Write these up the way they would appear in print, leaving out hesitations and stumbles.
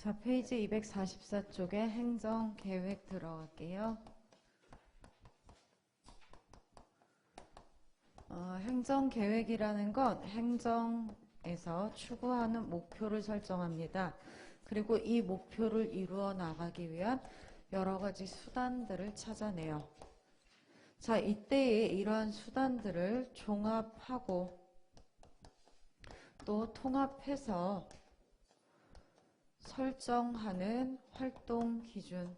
자, 페이지 244쪽에 행정계획 들어갈게요. 행정계획이라는 건 행정에서 추구하는 목표를 설정합니다. 그리고 이 목표를 이루어 나가기 위한 여러 가지 수단들을 찾아내요. 자, 이때에 이러한 수단들을 종합하고 또 통합해서 설정하는 활동 기준.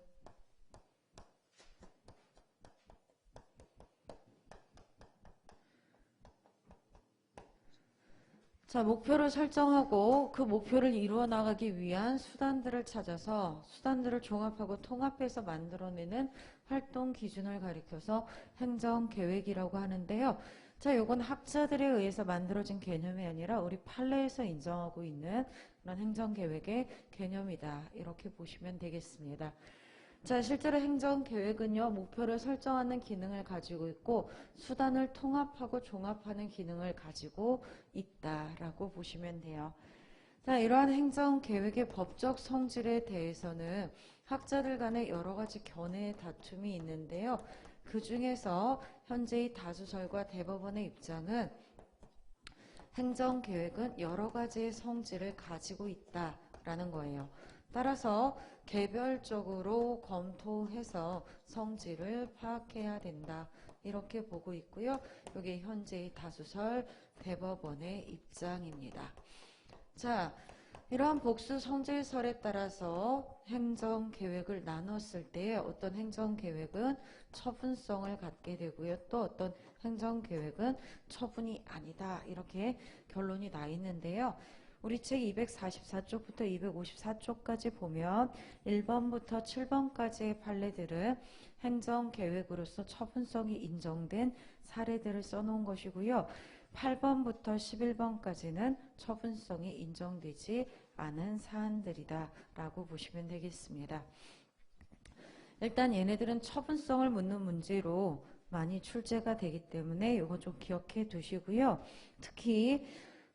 자, 목표를 설정하고 그 목표를 이루어 나가기 위한 수단들을 찾아서 수단들을 종합하고 통합해서 만들어내는 활동 기준을 가리켜서 행정계획이라고 하는데요. 자, 요건 학자들에 의해서 만들어진 개념이 아니라 우리 판례에서 인정하고 있는 그런 행정계획의 개념이다. 이렇게 보시면 되겠습니다. 자, 실제로 행정계획은요, 목표를 설정하는 기능을 가지고 있고 수단을 통합하고 종합하는 기능을 가지고 있다라고 보시면 돼요. 자, 이러한 행정계획의 법적 성질에 대해서는 학자들 간에 여러 가지 견해의 다툼이 있는데요. 그 중에서 현재의 다수설과 대법원의 입장은 행정계획은 여러 가지의 성질을 가지고 있다라는 거예요. 따라서 개별적으로 검토해서 성질을 파악해야 된다. 이렇게 보고 있고요. 이게 현재의 다수설 대법원의 입장입니다. 자, 이러한 복수 성질설에 따라서 행정계획을 나눴을 때 어떤 행정계획은 처분성을 갖게 되고요. 또 어떤 행정계획은 처분이 아니다. 이렇게 결론이 나 있는데요. 우리 책 244쪽부터 254쪽까지 보면 1번부터 7번까지의 판례들은 행정계획으로서 처분성이 인정된 사례들을 써놓은 것이고요. 8번부터 11번까지는 처분성이 인정되지 않은 사안들이다 라고 보시면 되겠습니다. 일단 얘네들은 처분성을 묻는 문제로 많이 출제가 되기 때문에 이거 좀 기억해 두시고요. 특히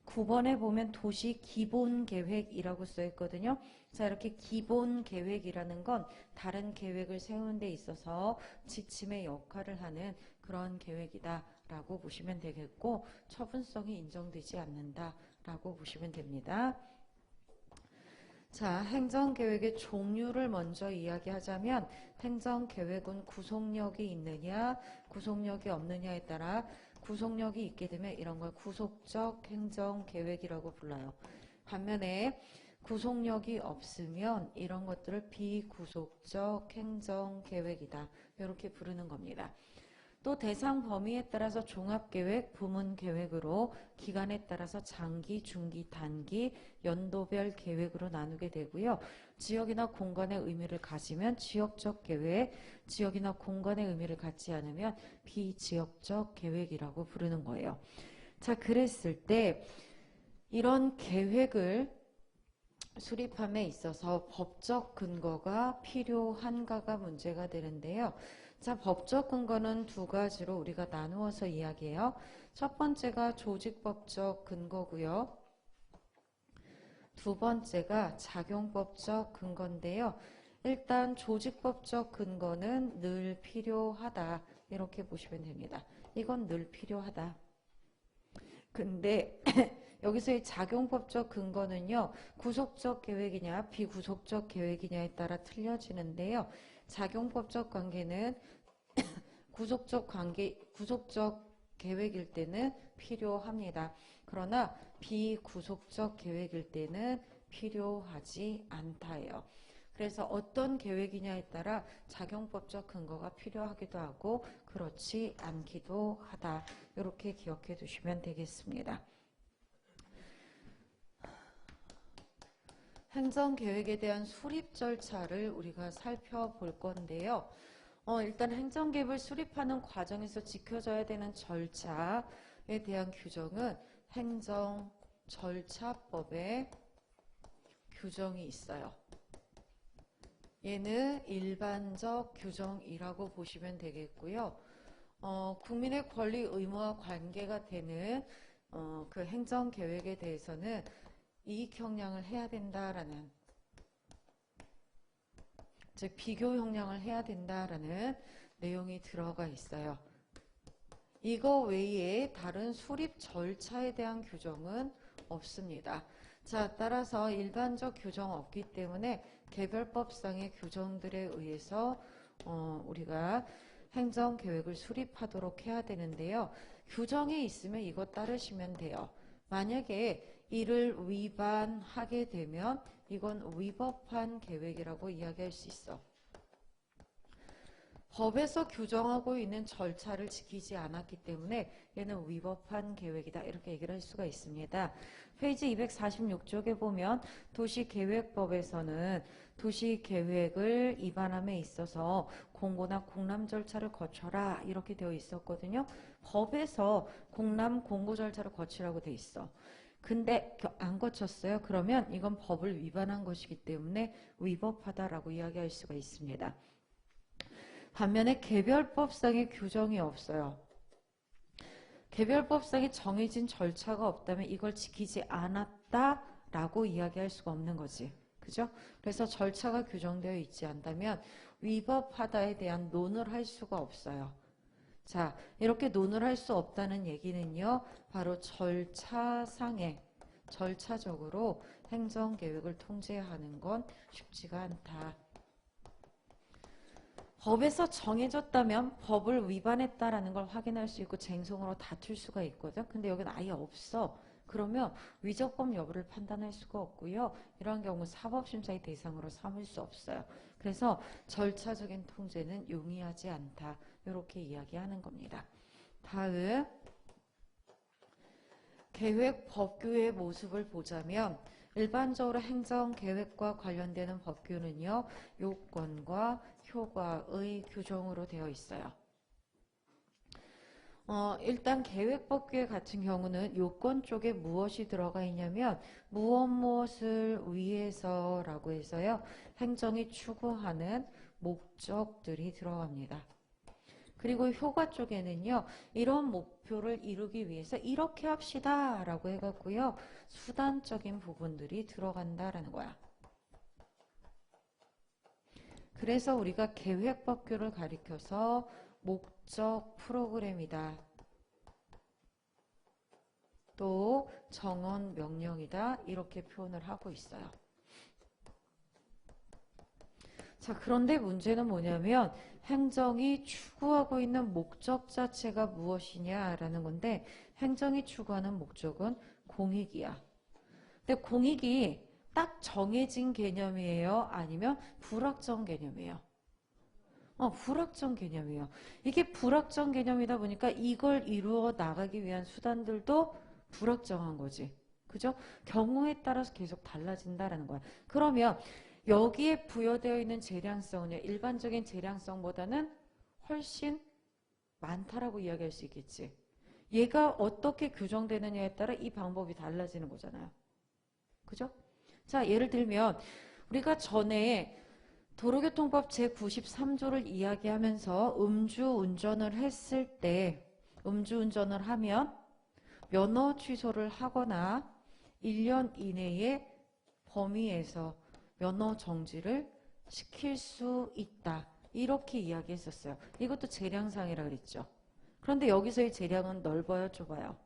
9번에 보면 도시 기본계획이라고 써 있거든요. 자, 이렇게 기본계획이라는 건 다른 계획을 세우는 데 있어서 지침의 역할을 하는 그런 계획이다 라고 보시면 되겠고 처분성이 인정되지 않는다 라고 보시면 됩니다. 자, 행정계획의 종류를 먼저 이야기하자면 행정계획은 구속력이 있느냐 구속력이 없느냐에 따라 구속력이 있게 되면 이런 걸 구속적 행정계획이라고 불러요. 반면에 구속력이 없으면 이런 것들을 비구속적 행정계획이다. 이렇게 부르는 겁니다. 또 대상 범위에 따라서 종합계획, 부문계획으로 기간에 따라서 장기, 중기, 단기, 연도별 계획으로 나누게 되고요. 지역이나 공간의 의미를 가지면 지역적 계획, 지역이나 공간의 의미를 갖지 않으면 비지역적 계획이라고 부르는 거예요. 자, 그랬을 때 이런 계획을 수립함에 있어서 법적 근거가 필요한가가 문제가 되는데요. 자, 법적 근거는 두 가지로 우리가 나누어서 이야기해요. 첫 번째가 조직법적 근거고요. 두 번째가 작용법적 근거인데요. 일단 조직법적 근거는 늘 필요하다. 이렇게 보시면 됩니다. 이건 늘 필요하다. 근데 여기서의 작용법적 근거는요. 구속적 계획이냐 비구속적 계획이냐에 따라 틀려지는데요. 작용법적 관계는 구속적 계획일 때는 필요합니다. 그러나 비구속적 계획일 때는 필요하지 않다예요. 그래서 어떤 계획이냐에 따라 작용법적 근거가 필요하기도 하고 그렇지 않기도 하다. 이렇게 기억해 두시면 되겠습니다. 행정계획에 대한 수립 절차를 우리가 살펴볼 건데요. 일단 행정계획을 수립하는 과정에서 지켜져야 되는 절차에 대한 규정은 행정절차법에 규정이 있어요. 얘는 일반적 규정이라고 보시면 되겠고요. 국민의 권리 의무와 관계가 되는 그 행정계획에 대해서는 이익 형량을 해야 된다라는 즉 비교 형량을 해야 된다라는 내용이 들어가 있어요. 이거 외에 다른 수립 절차에 대한 규정은 없습니다. 자, 따라서 일반적 규정 없기 때문에 개별법상의 규정들에 의해서 우리가 행정계획을 수립하도록 해야 되는데요. 규정에 있으면 이거 따르시면 돼요. 만약에 이를 위반하게 되면 이건 위법한 계획이라고 이야기할 수 있어. 법에서 규정하고 있는 절차를 지키지 않았기 때문에 얘는 위법한 계획이다. 이렇게 얘기를 할 수가 있습니다. 페이지 246쪽에 보면 도시계획법에서는 도시계획을 위반함에 있어서 공고나 공람 절차를 거쳐라 이렇게 되어 있었거든요. 법에서 공람 공고 절차를 거치라고 돼 있어. 근데 안 거쳤어요. 그러면 이건 법을 위반한 것이기 때문에 위법하다라고 이야기할 수가 있습니다. 반면에 개별법상의 규정이 없어요. 개별법상에 정해진 절차가 없다면 이걸 지키지 않았다라고 이야기할 수가 없는 거지. 그죠? 그래서 절차가 규정되어 있지 않다면 위법하다에 대한 논을 할 수가 없어요. 자, 이렇게 논을 할 수 없다는 얘기는요. 바로 절차적으로 행정계획을 통제하는 건 쉽지가 않다. 법에서 정해졌다면 법을 위반했다라는 걸 확인할 수 있고 쟁송으로 다툴 수가 있거든. 근데 여기는 아예 없어. 그러면 위법범 여부를 판단할 수가 없고요. 이러한 경우 사법심사의 대상으로 삼을 수 없어요. 그래서 절차적인 통제는 용이하지 않다. 이렇게 이야기하는 겁니다. 다음 계획 법규의 모습을 보자면 일반적으로 행정계획과 관련되는 법규는요. 요건과 효과의 규정으로 되어 있어요. 일단 계획법규 같은 경우는 요건 쪽에 무엇이 들어가 있냐면 무엇을 위해서라고 해서요. 행정이 추구하는 목적들이 들어갑니다. 그리고 효과 쪽에는요. 이런 목표를 이루기 위해서 이렇게 합시다 라고 해갖고요. 수단적인 부분들이 들어간다라는 거야. 그래서 우리가 계획법규를 가리켜서 목적 프로그램이다. 또 정언 명령이다. 이렇게 표현을 하고 있어요. 자, 그런데 문제는 뭐냐면 행정이 추구하고 있는 목적 자체가 무엇이냐라는 건데 행정이 추구하는 목적은 공익이야. 근데 공익이 딱 정해진 개념이에요? 아니면 불확정 개념이에요? 불확정 개념이에요. 이게 불확정 개념이다 보니까 이걸 이루어 나가기 위한 수단들도 불확정한 거지. 그죠? 경우에 따라서 계속 달라진다라는 거야. 그러면 여기에 부여되어 있는 재량성은요. 일반적인 재량성보다는 훨씬 많다라고 이야기할 수 있겠지. 얘가 어떻게 규정되느냐에 따라 이 방법이 달라지는 거잖아요. 그죠? 자, 예를 들면 우리가 전에 도로교통법 제93조를 이야기하면서 음주운전을 했을 때 음주운전을 하면 면허 취소를 하거나 1년 이내에 범위에서 면허 정지를 시킬 수 있다. 이렇게 이야기했었어요. 이것도 재량상이라 그랬죠. 그런데 여기서의 재량은 넓어요, 좁아요?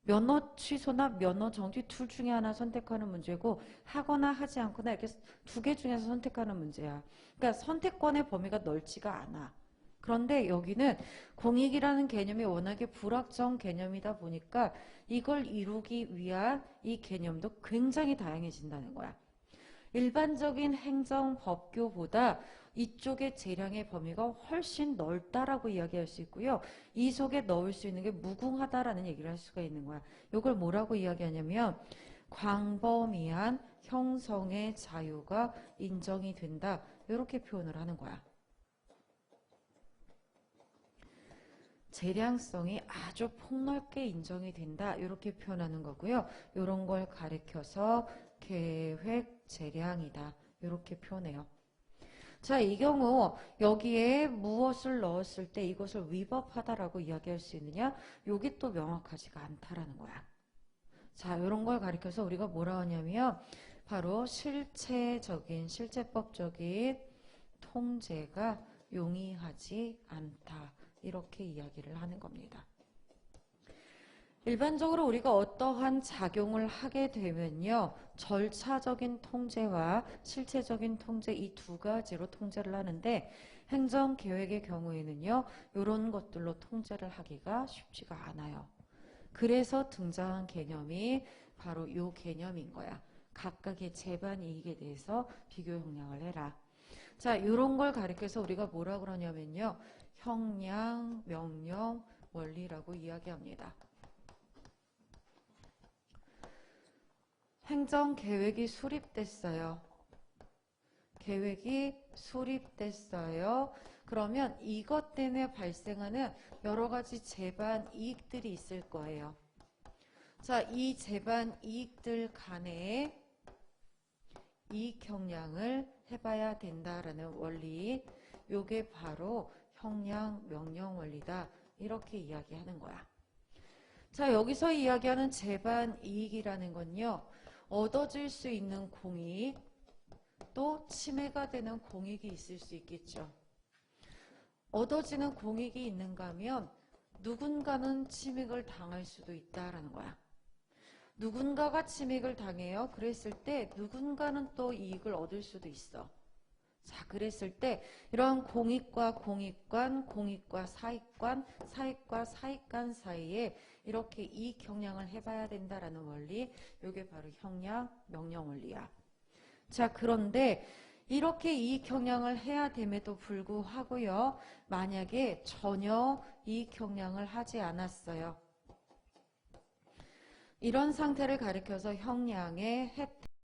면허 취소나 면허 정지 둘 중에 하나 선택하는 문제고 하거나 하지 않거나 이렇게 두 개 중에서 선택하는 문제야. 그러니까 선택권의 범위가 넓지가 않아. 그런데 여기는 공익이라는 개념이 워낙에 불확정 개념이다 보니까 이걸 이루기 위한 이 개념도 굉장히 다양해진다는 거야. 일반적인 행정법규보다 이쪽의 재량의 범위가 훨씬 넓다라고 이야기할 수 있고요. 이 속에 넣을 수 있는 게 무궁하다라는 얘기를 할 수가 있는 거야. 이걸 뭐라고 이야기하냐면 광범위한 형성의 자유가 인정이 된다. 이렇게 표현을 하는 거야. 재량성이 아주 폭넓게 인정이 된다. 이렇게 표현하는 거고요. 이런 걸 가리켜서 계획 재량이다. 이렇게 표현해요. 자, 이 경우 여기에 무엇을 넣었을 때 이것을 위법하다라고 이야기할 수 있느냐? 이게 또 명확하지가 않다라는 거야. 자, 이런 걸 가리켜서 우리가 뭐라 하냐면 바로 실제법적인 통제가 용이하지 않다. 이렇게 이야기를 하는 겁니다. 일반적으로 우리가 어떠한 작용을 하게 되면요. 절차적인 통제와 실체적인 통제 이 두 가지로 통제를 하는데 행정계획의 경우에는요. 이런 것들로 통제를 하기가 쉽지가 않아요. 그래서 등장한 개념이 바로 이 개념인 거야. 각각의 재반 이익에 대해서 비교 형량을 해라. 자, 이런 걸 가리켜서 우리가 뭐라 그러냐면요. 형량, 명령, 원리라고 이야기합니다. 행정계획이 수립됐어요. 계획이 수립됐어요. 그러면 이것 때문에 발생하는 여러 가지 재반 이익들이 있을 거예요. 자, 이 재반 이익들 간에 이익 형량을 해봐야 된다라는 원리. 요게 바로 형량 명령 원리다. 이렇게 이야기하는 거야. 자, 여기서 이야기하는 재반 이익이라는 건요. 얻어질 수 있는 공익, 또 침해가 되는 공익이 있을 수 있겠죠. 얻어지는 공익이 있는가 하면 누군가는 침익을 당할 수도 있다라는 거야. 누군가가 침익을 당해요. 그랬을 때 누군가는 또 이익을 얻을 수도 있어. 자, 그랬을 때 이런 공익과 공익관, 공익과 사익관, 사익과 사익관 사이에 이렇게 이익 형량을 해봐야 된다라는 원리, 이게 바로 형량, 명령 원리야. 자, 그런데 이렇게 이익 형량을 해야 됨에도 불구하고요. 만약에 전혀 이익 형량을 하지 않았어요. 이런 상태를 가리켜서 형량의 혜택